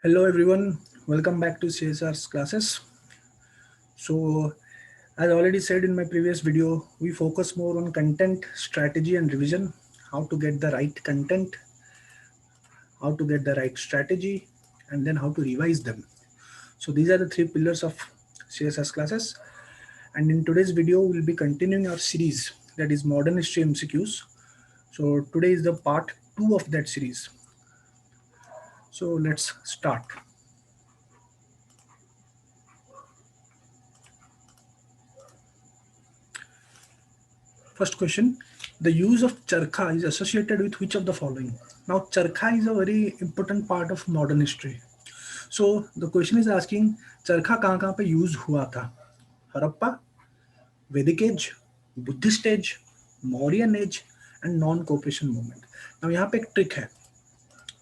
Hello everyone, welcome back to CSR's classes. So as already said in my previous video, we focus more on content, strategy and revision, how to get the right content, how to get the right strategy, and then how to revise them. So these are the three pillars of CSS classes. And in today's video, we'll be continuing our series that is Modern History MCQs. So today is the part 2 of that series. So let's start. First question, the use of charkha is associated with which of the following? Now, charkha is a very important part of modern history. So the question is asking, charkha कहाँ पे use हुआ था? Harappa, Vedic age, Buddhist age, Mauryan age, and non-cooperation movement. Now यहाँ पे एक trick है.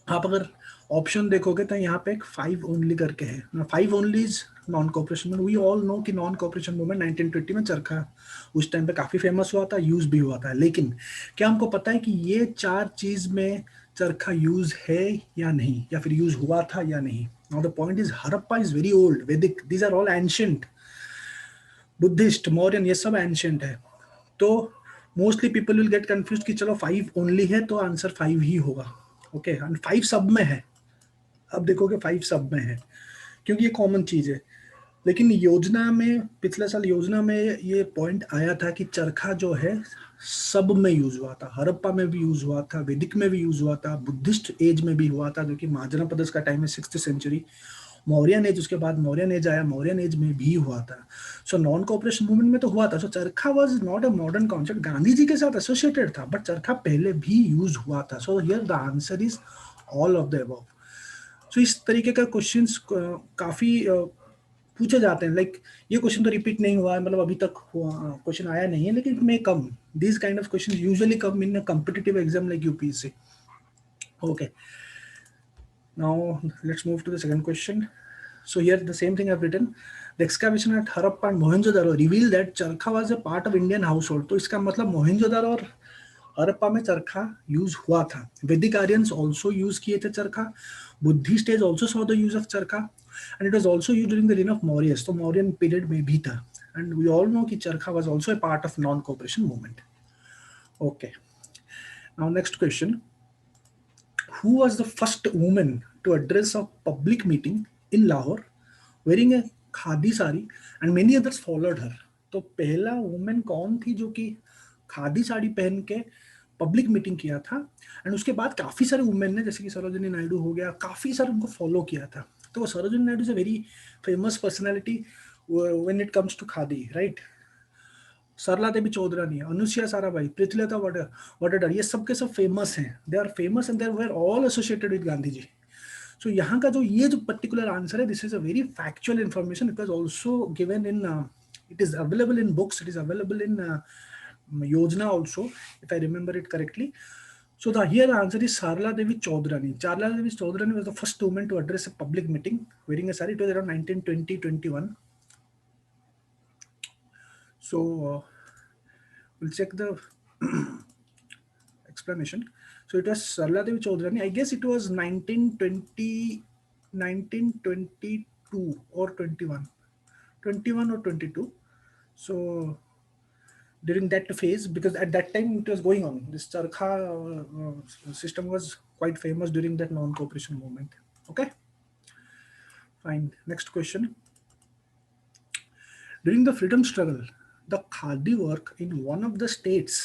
आप अगर ऑप्शन देखोगे तो यहाँ पे एक 5 ओनली करके है. 5 only is non cooperation movement. We all know कि नॉन कॉपरेशन मूवमेंट 1920 में चरखा उस टाइम पे काफी फेमस हुआ था, यूज भी हुआ था. लेकिन क्या हमको पता है कि ये 4 चीज में चरखा यूज है या नहीं, या फिर यूज हुआ था या नहीं? Now the point is Harappa is very old, Vedic, these are all ancient. Buddhist, Mauryan, ये सब एंशियंट है. तो mostly people will get confuse कि चलो 5 ओनली है तो आंसर 5 ही होगा. ओके, एंड 5 सब में है. अब देखोगे 5 सब में है क्योंकि ये कॉमन चीज है. लेकिन योजना में, पिछले साल योजना में ये पॉइंट आया था कि चरखा जो है सब में यूज हुआ था. हड़प्पा में भी यूज हुआ था, वैदिक में भी यूज हुआ था, बुद्धिस्ट एज में भी हुआ था जो कि महाजन प्रदेश का टाइम है 6th सेंचुरी. मौर्यन एज, उसके बाद मौर्यन एज आया, मौर्यन एज में भी हुआ था. सो नॉन कोऑपरेशन मूवमेंट में तो हुआ था. So charkha was not a modern concept, Gandhi ji के साथ एसोसिएटेड था, बट चरखा पहले भी यूज हुआ था. So here the answer is all of the above. So इस तरीके का क्वेश्चंस काफी पूछे जाते हैं. लाइक ये क्वेश्चन तो रिपीट नहीं हुआ है, मतलब अभी तक क्वेश्चन आया नहीं है, लेकिन may come. This kind of question usually come in competitive exam like UPSC. Okay, now let's move to the second question. So here the same thing I've written. The excavation at Harappa and Mohenjo-daro revealed that charkha was a part of Indian household. तो इसका मतलब मोहनजोदारो और हड़प्पा में चरखा use हुआ था. वैदिक Aryans also use किए थे चरखा. Buddhist as also saw the use of charkha, and it was also use during the reign of Mauryas. तो मौर्यन पीरियड में भी था. एंड वी ऑल नो कि चरखा was also a part of non cooperation movement. Okay, now next question. Who was the first woman to address a public meeting in Lahore wearing a khadi sari and many others followed her? तो पहला women कौन थी जो कि खादी साड़ी पहन के public meeting किया था, एंड उसके बाद काफी सारे वुमेन ने, जैसे कि सरोजिनी नायडू हो गया, काफी सारे उनको फॉलो किया था. तो Sarojini Naidu is a very famous personality when it comes to khadi, right? Sarla Devi Chaudhrani, Anasuya Sarabhai, Pritilata Waddedar, ये सब के सब फेमस हैं. They are famous and they are all associated with Gandhi ji. So यहाँ का जो ये जो पर्टिकुलर आंसर है, this is a very factual information. It was also given in, it is available in books, it is available इन योजना also, if I remember it correctly. So the here answer is Sarla Devi Chaudhrani. Sarla Devi Chaudhrani was the first woman to address a public meeting wearing a sari. It was around 1920-21. So we'll check the explanation. So it was Sarla Devi Chaudhrani. I guess it was 1920, 1922 or 21, 21 or 22. So during that phase, because at that time it was going on, this charkha system was quite famous during that non-cooperation movement. Okay, fine. Next question. During the freedom struggle, the khadi work in one of the states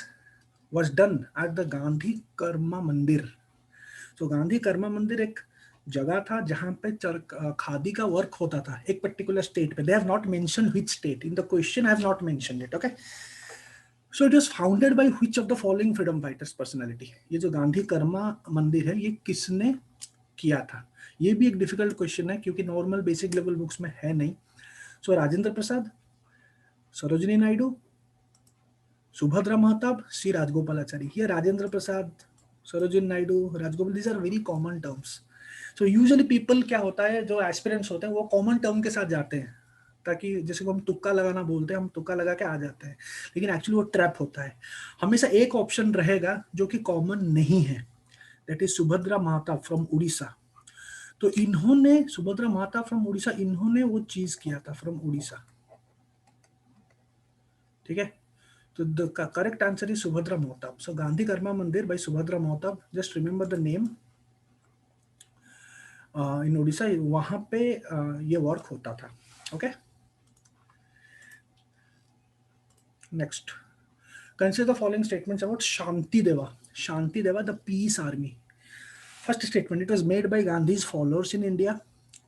was done at the Gandhi Karma Mandir. So Gandhi Karma मंदिर एक जगह था जहां पे खादी का work होता था एक पर्टिकुलर स्टेट पे. They have not mention which state in the question, I have not mentioned it. Okay, so it was founded by which of the following freedom fighters personality? ये जो गांधी कर्मा मंदिर है, ये किसने किया था? ये भी एक डिफिकल्ट क्वेश्चन है क्योंकि नॉर्मल बेसिक लेवल बुक्स में है नहीं. सो राजेंद्र प्रसाद, सरोजिनी नायडू, सुभद्रा महताब, सी राजगोपालाचारी. ये Rajendra Prasad, Sarojini Naidu, Rajagopal, these are very common terms. So usually people क्या होता है, जो एस्पिरेंट्स होते हैं वो कॉमन टर्म के साथ जाते हैं ताकि जैसे को हम तुक्का लगाना बोलते हैं, हम तुक्का लगा के आ जाते हैं, लेकिन एक्चुअली वो ट्रैप होता है. हमेशा एक ऑप्शन रहेगा जो कि कॉमन नहीं है. That is Subhadra Mahtab from Orissa. तो इन्होंने, सुभद्रा महाताब फ्रॉम उड़ीसा, इन्होंने वो चीज किया था फ्रॉम उड़ीसा, ठीक है। तो the correct answer is Subhadra Mahtab. So Gandhi Karma Mandir by Subhadra Mahtab, just remember the name, in Orissa, वहां पे ये वर्क होता था। Okay, next, consider the following statements about Shanti Deva. Shanti Deva, the peace army. First statement, it was made by Gandhi's followers in India.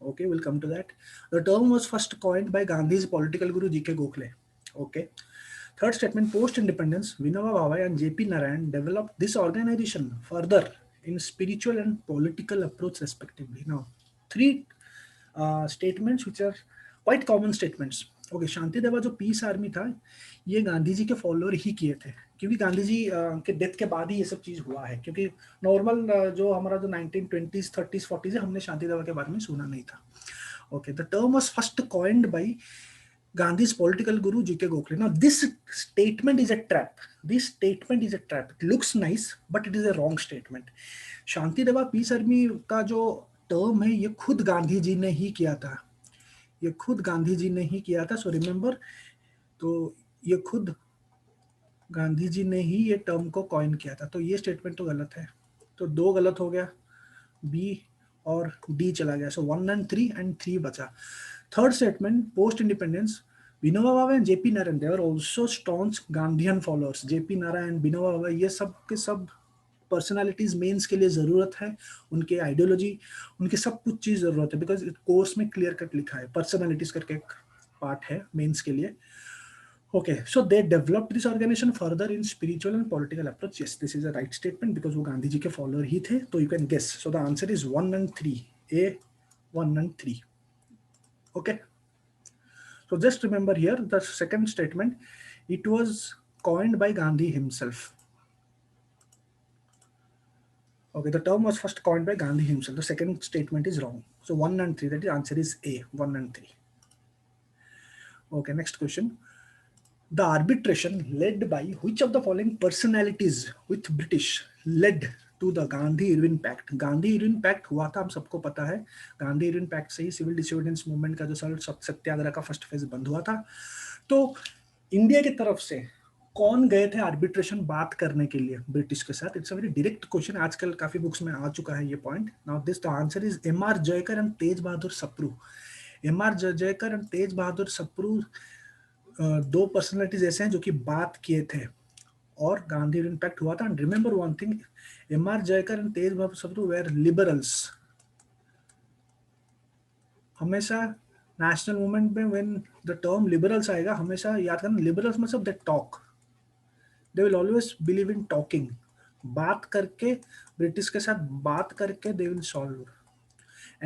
Okay, we'll come to that. The term was first coined by Gandhi's political guru G.K. Gokhale. Okay. Third statement, post-independence, Vinoba Bhave and J.P. Narayan developed this organization further in spiritual and political approach respectively. Now, three statements which are quite common statements. Okay, Shanti Deva जो piece army था, ये गांधी जी के follower ही किए थे, क्योंकि गांधी जी के death के बाद ही ये सब चीज हुआ है। क्योंकि नॉर्मल जो हमारा जो 1920s 30s 40s है, हमने शांति देवा के बारे में सुना नहीं था। Okay, the term was first coined bye Gandhi's political guru G.K. Gokhale. Now, this statement is a trap. This statement is a trap. It looks nice, but it is a wrong statement. शांति देवा piece army का जो term है, ये खुद गांधी जी ने ही किया था, ये खुद गांधी जी ने ही किया था। सो रिमेंबर, तो ये खुद गांधी जी ने ही ये टर्म को कॉइन किया था। तो ये स्टेटमेंट तो गलत है, तो दो गलत हो गया, बी और डी चला गया। सो 1 and 3 and 3 बचा। Third statement, post independence, Vinoba Bhave and JP Narayan, they are also staunch Gandhian followers. JP Narayan, Vinoba Bhave, ये सब के सब पर्सनालिटीज मेंस के लिए जरूरत है, उनके आइडियोलॉजी, उनके सब कुछ चीज जरूरत है, बिकॉज कोर्स में क्लियर कट लिखा है, पर्सनालिटीज करके एक पार्ट है मेंस के लिए। Okay, so they developed this organization further in spiritual and political approach. Yes, this is a right statement because वो गांधी जी के follower ही थे, तो you can guess. So the answer is 1 and 3. A, 1 and 3. Okay. So just remember here the second statement. It was coined by Gandhi himself. Okay, the term was first coined by Gandhi himself. The second statement is wrong. So 1 and 3. That is answer is A, 1 and 3. Okay, next question. The arbitration led by which of the following personalities with British led to the Gandhi-Irwin Pact? Gandhi-Irwin Pact हुआ था, हम सबको पता है। Gandhi-Irwin Pact से ही civil disobedience movement का जो सत्याग्रह का फर्स्ट फेज बंद हुआ था। तो इंडिया की तरफ से कौन गए थे आर्बिट्रेशन बात करने के लिए ब्रिटिश के साथ? It's a very direct question, आजकल काफी बुक्स में आ चुका है ये point. Now this the answer is M R. Jayakar and Tej Bahadur Sapru. M R. Jayakar and Tej Bahadur Sapru दो पर्सनालिटीज ऐसे हैं जो कि बात किए थे और गांधी इम्पैक्ट हुआ था। And remember one thing, M R. Jayakar and Tej Bahadur Sapru were liberals. हमेशा नेशनल मूवमेंट में व्हेन द टर्म लिबरल्स आएगा, हमेशा याद करना, लिबरल्स मतलब they talk, they will always believe in talking, बात करके, ब्रिटिश के साथ बात करके दे विल सॉल्व,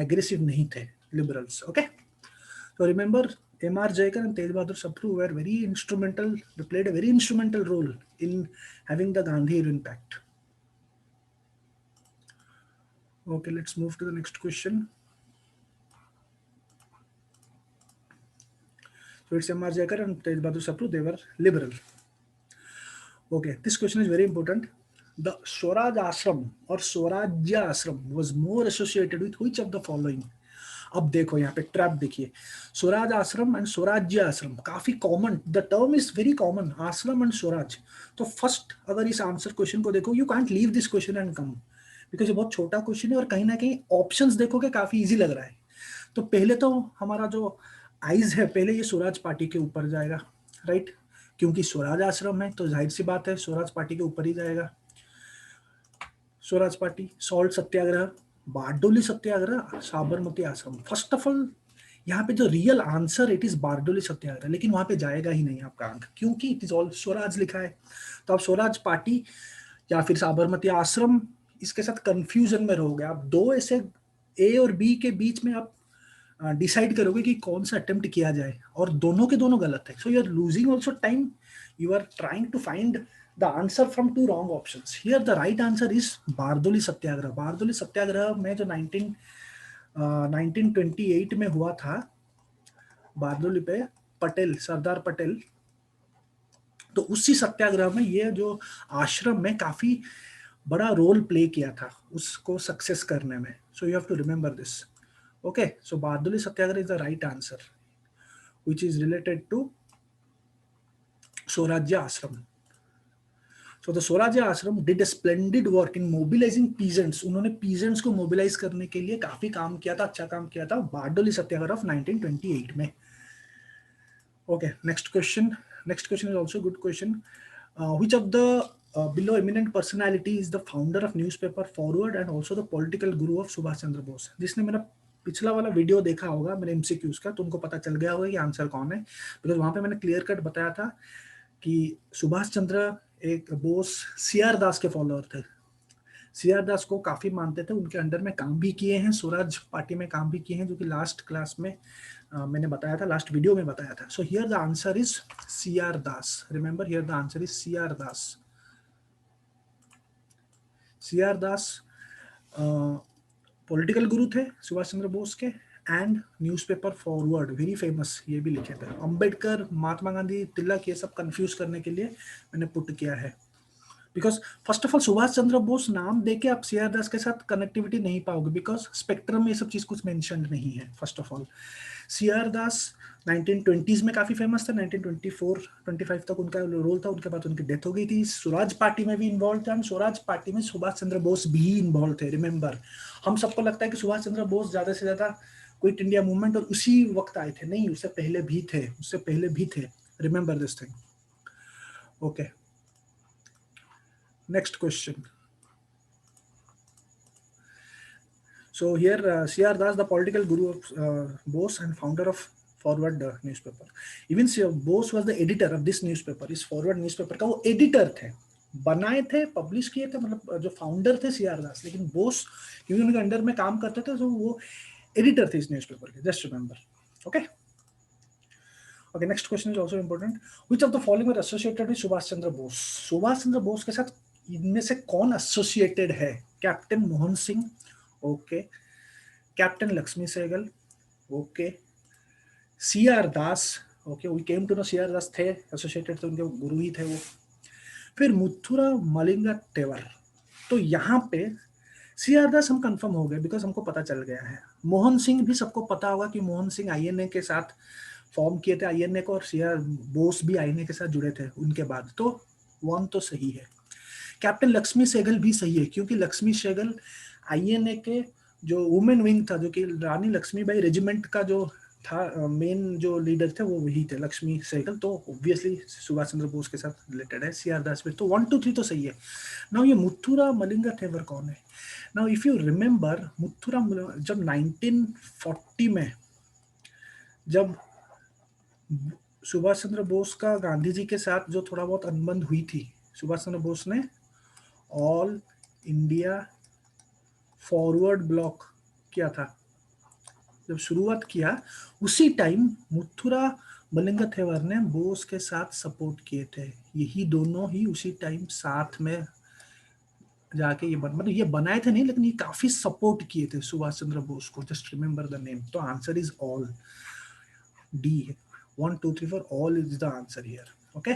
एग्रेसिव नहीं थे liberals. Okay, so remember M.R. Jayakar and Tej Bahadur Sapru were very instrumental, they played a very instrumental role in having the Gandhi-Irwin Pact. Okay, let's move to the next question. So it's M.R. Jayakar and Tej Bahadur Sapru, they were liberal. Okay, this question is very important. The Swaraj Ashram or Swarajya Ashram was more associated with which of the following? अब देखो यहाँ पे trap देखिए, स्वराज आश्रम and स्वराज्य आश्रम काफी common, the term is very common, आश्रम एंड स्वराज। तो फर्स्ट अगर इस आंसर क्वेश्चन को देखो, you can't leave this question and come, because ये बहुत छोटा क्वेश्चन है और कहीं ना कहीं ऑप्शंस देखोगे काफी इजी लग रहा है। तो पहले तो हमारा जो आइज है, पहले ये स्वराज पार्टी के ऊपर जाएगा, राइट, क्योंकि स्वराज आश्रम है तो जाहिर सी बात है स्वराज पार्टी के ऊपर ही जाएगा। Swaraj party, salt Satyagraha, Bardoli Satyagraha, Sabarmati Ashram. First of all यहाँ पे जो real answer it is Bardoli Satyagraha, लेकिन वहां पे जाएगा ही नहीं आपका अंक, क्योंकि इट इज ऑल स्वराज लिखा है। तो आप स्वराज पार्टी या फिर साबरमती आश्रम, इसके साथ कंफ्यूजन में रहोगे आप। दो ऐसे ए और बी के बीच में आप डिसाइड करोगे कि कौन सा अटेम्प्ट किया जाए, और दोनों के दोनों गलत है। So you are losing also time, you are trying to find the answer from two wrong options. Here the right answer is Bardoli Satyagraha. Bardoli Satyagraha में जो 1928 में हुआ था, बारदोली पे पटेल, सरदार पटेल, तो उसी सत्याग्रह में ये जो आश्रम में काफी बड़ा रोल प्ले किया था उसको सक्सेस करने में. So you have to remember this. Okay, so Bardoli Satyagraha is the right answer which is related to Swarajya Ashram. So the स्वराज्य आश्रम did a splendid work in mobilizing peasants. उन्होंने peasants को mobilize करने के लिए काफी काम किया था, अच्छा काम किया था बारडोली सत्याग्रह of 1928 में. Okay, next question. Next question is also a good question. Which of the below eminent personality is the founder of newspaper Forward and also the political guru of Subhash Chandra Bose? जिसने मेरा पिछला वाला वीडियो देखा होगा मेरे MCQs का, तुमको पता चल गया होगा कि आंसर कौन है, बिकॉज वहां पे मैंने क्लियर कट बताया था कि सुभाष चंद्र एक बोस सीआर दास के फॉलोअर थे. सीआर दास को काफी मानते थे, उनके अंडर में काम भी किए हैं, स्वराज पार्टी में काम भी किए हैं, जो कि लास्ट क्लास में मैंने बताया था, लास्ट वीडियो में बताया था. So here the answer is CR Das. Remember, here the answer is CR Das. CR Das political गुरु थे सुभाष चंद्र बोस के, and newspaper forward, very famous, ये भी लिखे थे. अंबेडकर, महात्मा गांधी, तिलक, ये सब कंफ्यूज करने के लिए मैंने पुट किया है, because first of all Subhash Chandra Bose नाम देके आप सीआर दास के साथ कनेक्टिविटी नहीं पाओगे, बिकॉज स्पेक्ट्रम में ये सब चीज कुछ मेंशन नहीं है. First of all CR Das 1920s में काफी फेमस था, 1924-25 तक उनका रोल था, उनके बाद उनकी डेथ हो गई थी. स्वराज पार्टी में भी इन्वॉल्व थे, स्वराज पार्टी में सुभाष चंद्र बोस भी इन्वॉल्व थे. रिमेंबर, हम सबको लगता है कि सुभाष चंद्र बोस ज्यादा से ज्यादा क्विट इंडिया मूवमेंट और उसी वक्त आए थे, नहीं, उससे पहले भी थे, उससे पहले भी थे. Remember this thing. Okay, next question. So here C.R. Das, the political guru of Bose and founder of Forward newspaper. Even Bose was the editor of this newspaper. इस Forward newspaper का वो editor थे, बनाए थे, publish किए थे, मतलब जो फाउंडर थे सीआर दास, लेकिन बोस क्योंकि उनके अंडर में काम करते थे, तो वो एडिटर थे इस न्यूज़पेपर के. Just remember. Okay. Okay, next question is also important. Which of the following were associated with Subhash Chandra Bose? Subhash Chandra Bose के साथ इनमें से कौन एसोसिएटेड है? Captain Mohan Singh, okay. Captain Lakshmi Sahgal, okay. CR Das, okay, we came to know CR Das थे एसोसिएटेड, तो उनके गुरु ही थे वो. फिर मुथुरा मलिंगा टेवर. तो यहाँ पे सीआर दास हम कंफर्म हो गए, बिकॉज हमको पता चल गया है. मोहन सिंह भी सबको पता होगा कि मोहन सिंह आईएनए के साथ फॉर्म किए थे आईएनए को, और सीआर बोस भी आईएनए के साथ जुड़े थे उनके बाद, तो वन तो सही है. कैप्टन लक्ष्मी सहगल भी सही है, क्योंकि लक्ष्मी सहगल आईएनए के जो वुमेन विंग था, जो कि रानी लक्ष्मीबाई रेजिमेंट का जो था, मेन जो लीडर थे वो वही थे, लक्ष्मी सहगल, तो ऑब्वियसली सुभाष चंद्र बोस के साथ रिलेटेड है. सीआर दास में तो 1 2 3 तो सही है. नाउ ये मुथुरा मलिंगा टेवर कौन है? नाउ इफ यू रिमेंबर, मुथुरा जब 1940 में जब सुभाष चंद्र बोस का गांधी जी के साथ जो थोड़ा बहुत अनबन हुई थी, सुभाष चंद्र बोस ने ऑल इंडिया फॉरवर्ड ब्लॉक किया था, जब शुरुआत किया उसी टाइम मुथुरा मलिंगा थेवर ने बोस के साथ सपोर्ट किए थे. यही दोनों ही उसी टाइम साथ में जाके ये मतलब ये बनाए थे नहीं, लेकिन ये काफी सपोर्ट किए थे सुभाष चंद्र बोस को. Just remember the name. तो आंसर इज ऑल, डी है. 1 2 3 4 all is the answer here. Okay,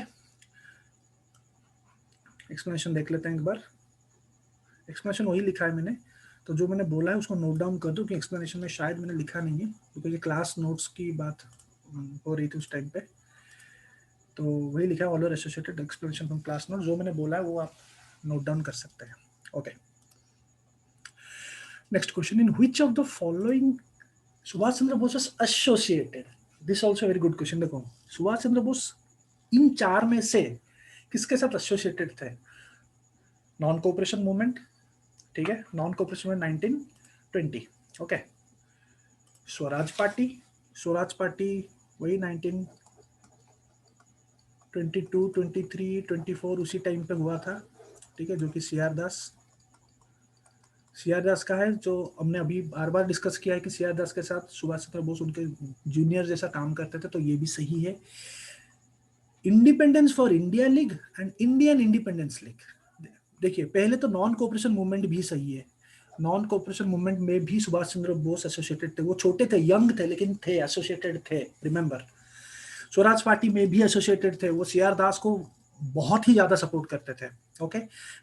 explanation देख लेते हैं एक बार. एक्सप्लेनेशन वही लिखा है मैंने, तो जो मैंने बोला है उसको नोट डाउन कर दो, कि एक्सप्लेनेशन में शायद मैंने लिखा नहीं है, क्योंकि ये क्लास नोट्स की बात हो रही थी उस टाइम पे, तो वही लिखा है all are associated explanation from class note. जो मैंने बोला है वो आप नोट डाउन कर सकते हैं. Okay, next question. In which of the following Subhash Chandra Bose was associated? This also very good question. देखो, सुभाष चंद्र बोस इन चार में से किसके साथ एसोसिएटेड थे? नॉन कोऑपरेशन मूवमेंट, ठीक है, नॉन कोऑपरेशन में 1920. Okay. Swaraj party, Swaraj party वही 1922, 23, 24 उसी टाइम पे हुआ था, ठीक है, जो कि सीआर दास का है, जो हमने अभी बार बार डिस्कस किया है कि सीआर दास के साथ सुभाष चंद्र बोस उनके जूनियर जैसा काम करते थे, तो ये भी सही है. Independence for India league and Indian independence league. देखिए, पहले तो नॉन कोऑपरेशन मूवमेंट भी सही है. नॉन कोऑपरेशन मूवमेंट में भी सुभाष चंद्र बोस एसोसिएटेड थे. वो छोटे थे, यंग थे, लेकिन थे, एसोसिएटेड थे. रिमेंबर, स्वराज पार्टी में भी एसोसिएटेड थे. वो सीआर दास को बहुत ही ज्यादा सपोर्ट करते थे। Okay,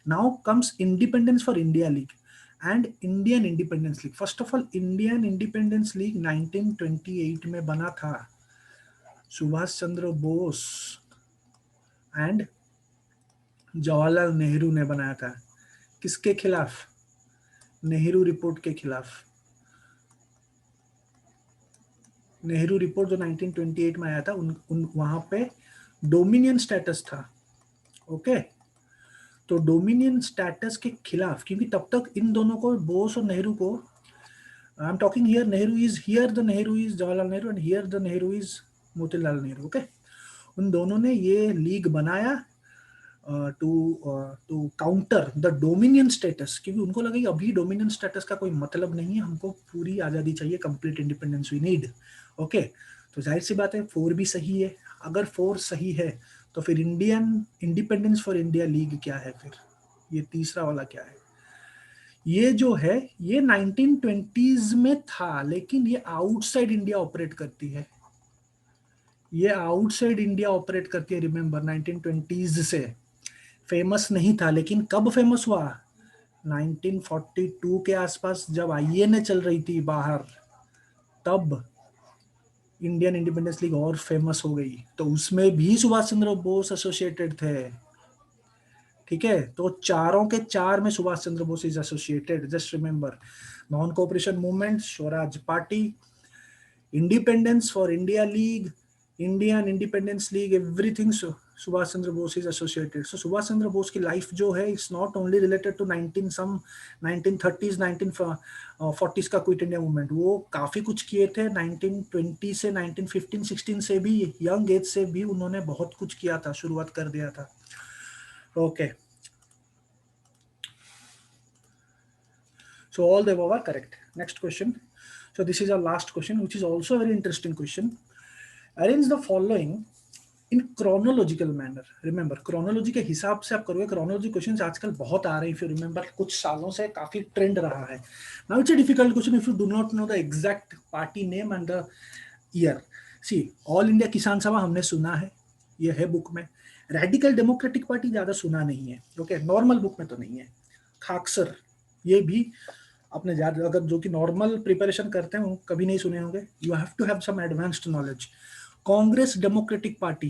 now comes independence for India league and Indian independence league. First of all, Indian independence league 1928 में बना था, सुभाष चंद्र बोस एंड जवाहरलाल नेहरू ने बनाया था। किसके खिलाफ? नेहरू रिपोर्ट के खिलाफ। नेहरू रिपोर्ट जो 1928 में आया था, उन वहां पे डोमिनियन स्टेटस था। ओके, तो डोमिनियन स्टेटस के खिलाफ, क्योंकि तब तक इन दोनों को, बोस और नेहरू को, I am talking here, Nehru is here, the Nehru is Jawaharlal Nehru and here the Nehru is Motilal Nehru. Okay, उन दोनों ने ये लीग बनाया to counter the dominion status, क्योंकि उनको लगा कि अभी डोमिनियन स्टेटस का कोई मतलब नहीं है, हमको पूरी आज़ादी चाहिए, complete independence we need. Okay, तो जाहिर सी बात है 4 भी सही है। अगर 4 सही है तो फिर Indian independence for India league क्या है? फिर ये तीसरा वाला क्या है? ये जो है ये 1920s में था, लेकिन ये आउटसाइड इंडिया ऑपरेट करती है। ये आउटसाइड इंडिया ऑपरेट करती है, रिमेंबर 1920s से। फेमस नहीं था, लेकिन कब फेमस हुआ? 1942 के आसपास, जब आईएनए चल रही थी बाहर, तब इंडियन इंडिपेंडेंस लीग और फेमस हो गई। तो उसमें भी सुभाष चंद्र बोस एसोसिएटेड थे। ठीक है, तो चारों के चार में Subhash Chandra Bose is associated. Just remember, non cooperation movement, Swaraj party, independence for India league, Indian independence league, everything Subhash Chandra Bose is associated. So Subhash Chandra Bose की लाइफ जो है, it's not only related to 1930s 1940s का क्विट इंडिया मूवमेंट। वो काफी कुछ किए थे 1920 से 1915-16 से भी, यंग एज से भी उन्होंने बहुत कुछ किया था, शुरुआत कर दिया था। Okay, so all the above are correct. Next question. So this is our last question, which is also a very interesting question. Arrange the following in chronological manner. Remember, chronology के हिसाब से आप करोगे। क्रोनोलॉजी क्वेश्चंस आजकल बहुत आ रहे हैं, फिर रिमेंबर कुछ सालों से काफी ट्रेंड रहा है। Now it's a difficult question if you do not know the exact party name and the year. See, all India Kisan Sabha हमने सुना है, ये है बुक में। रेडिकल डेमोक्रेटिक पार्टी ज्यादा सुना नहीं है। ओके, नॉर्मल बुक में तो नहीं है। खाकसर, ये भी अपने ज्यादा, अगर जो कि नॉर्मल प्रिपरेशन करते हैं वो कभी नहीं सुने होंगे। You have to have some advanced knowledge. Congress democratic party,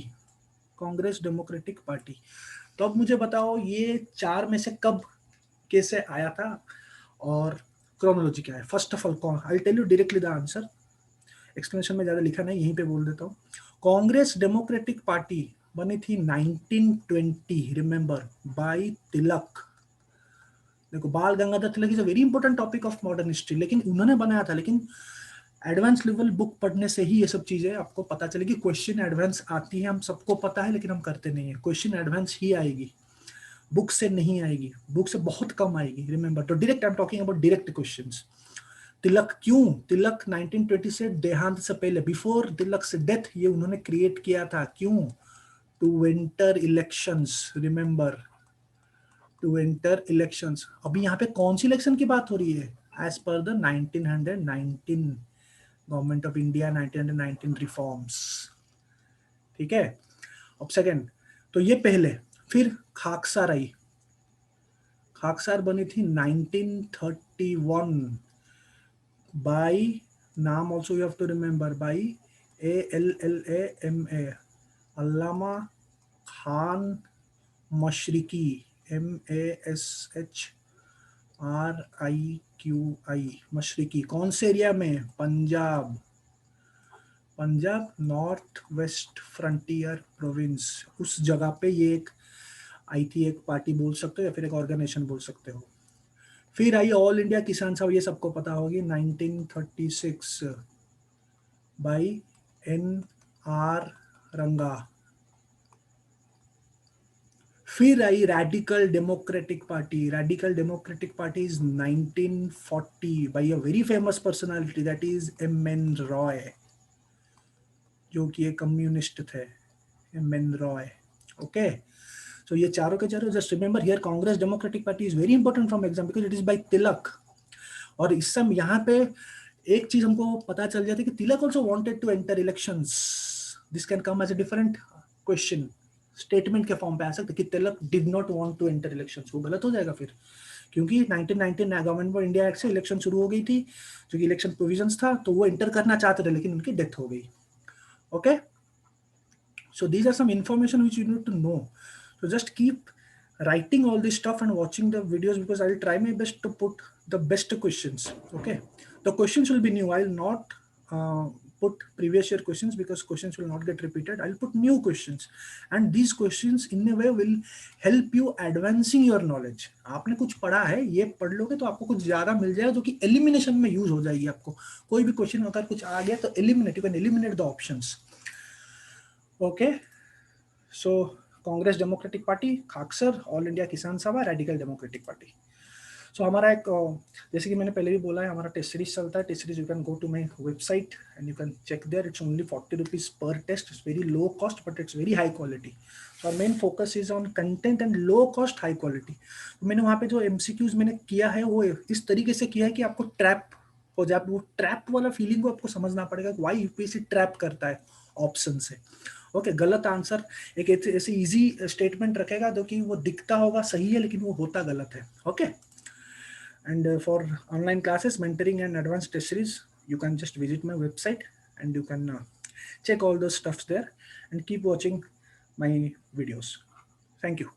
Congress democratic party. तो अब मुझे बताओ ये चार में से कब, कैसे आया था, और क्रोनोलॉजी क्या है? First of all, I tell you directly the answer. Explanation में ज्यादा लिखा नहीं, यहीं पे बोल देता हूँ। कांग्रेस डेमोक्रेटिक पार्टी बनी थी 1920, रिमेंबर, बाय तिलक। देखो, Bal Gangadhar Tilak is a very important topic of modern history, लेकिन उन्होंने बनाया था। लेकिन एडवांस लेवल बुक पढ़ने से ही ये सब चीजें आपको पता चलेगी। क्वेश्चन एडवांस आती है, हम सबको पता है, लेकिन हम करते नहीं है। क्वेश्चन एडवांस ही आएगी, बुक से नहीं आएगी, बुक से बहुत कम आएगी, रिमेंबर। तो direct I am talking about direct questions. Tilak क्यों? तिलक 1920 से देहांत से पहले, बिफोर तिलक से डेथ, ये उन्होंने क्रिएट किया था। क्यों? To enter elections, remember, to enter elections. अभी यहाँ पे कौन सी इलेक्शन की बात हो रही है? As per the 1919 government of India 1919 reforms. ठीक है, अब सेकेंड, तो ये पहले। फिर खाकसार आई। खाकसार बनी थी 1931 बाय, नाम also you have to remember, by ALLAMA, Allama Khan Mashriqi, MASHRIQI, Mashriqi. कौन से एरिया में? Punjab, Punjab north west frontier province, उस जगह पे ये एक आई थी। एक पार्टी बोल सकते हो या फिर एक ऑर्गेनाइजेशन बोल सकते हो। फिर आई ऑल इंडिया किसान सभा, ये सबको पता होगी, 1936 बाय NR रंगा। फिर आई radical democratic party. Radical democratic party is 1940 by a very famous personality, that is MN Roy, जो कि एक कम्युनिस्ट थे, MN रॉय। ओके, सो ये चारों के चारों, just remember here Congress democratic party is very important from exam because it is by Tilak. और इस समय यहाँ पे एक चीज हमको पता चल जाती है कि Tilak also wanted to enter elections. This can come as a different question. Statement के फॉर्म पे आ सकता कि Tilak did not want to enter elections, वो गलत हो जाएगा फिर, क्योंकि 1919 गवर्नमेंट ऑफ इंडिया एक्ट से इलेक्शन शुरू हो गई थी, जो कि इलेक्शन प्रोविजंस था, तो वो एंटर करना चाहते थे लेकिन उनकी डेथ हो गई. Okay, so these are some information which you need to know. So just keep writing all this stuff and watching the videos, because I'll try my best to put the best questions. Okay, the questions will be new. I'll not put previous year questions because questions will not get repeated. I'll put new questions, and these questions in a way will help you advancing your knowledge. आपने कुछ पढ़ा है, ये पढ़ लोगे तो आपको कुछ ज्यादा मिल जाएगा, जो कि एलिमिनेशन में यूज हो जाएगी. आपको कोई भी क्वेश्चन होता है, कुछ आ गया तो eliminate, you can eliminate the options. Okay, so Congress democratic party, Khaksar, all India Kisan Sabha, radical democratic party. सो हमारा एक, जैसे कि मैंने पहले भी बोला है, हमारा टेस्ट सीरीज चलता है. Test series you can go to my website and you can check there. It's only 40 rupees per test. It's very low cost but it's very high quality. So our main focus is on content and low cost high quality. मैंने वहाँ पे जो MCQs मैंने किया है वो इस तरीके से किया है कि आपको ट्रैप हो जाए. वो ट्रैप वाला फीलिंग को आपको समझना पड़ेगा, वाई यूपीएससी ट्रैप करता है ऑप्शन से. ओके, गलत आंसर एक ऐसे इजी स्टेटमेंट रखेगा जो कि वो दिखता होगा सही है लेकिन वो होता गलत है. Okay, and for online classes, mentoring and advanced test series, you can just visit my website and you can check all those stuffs there and keep watching my videos. Thank you.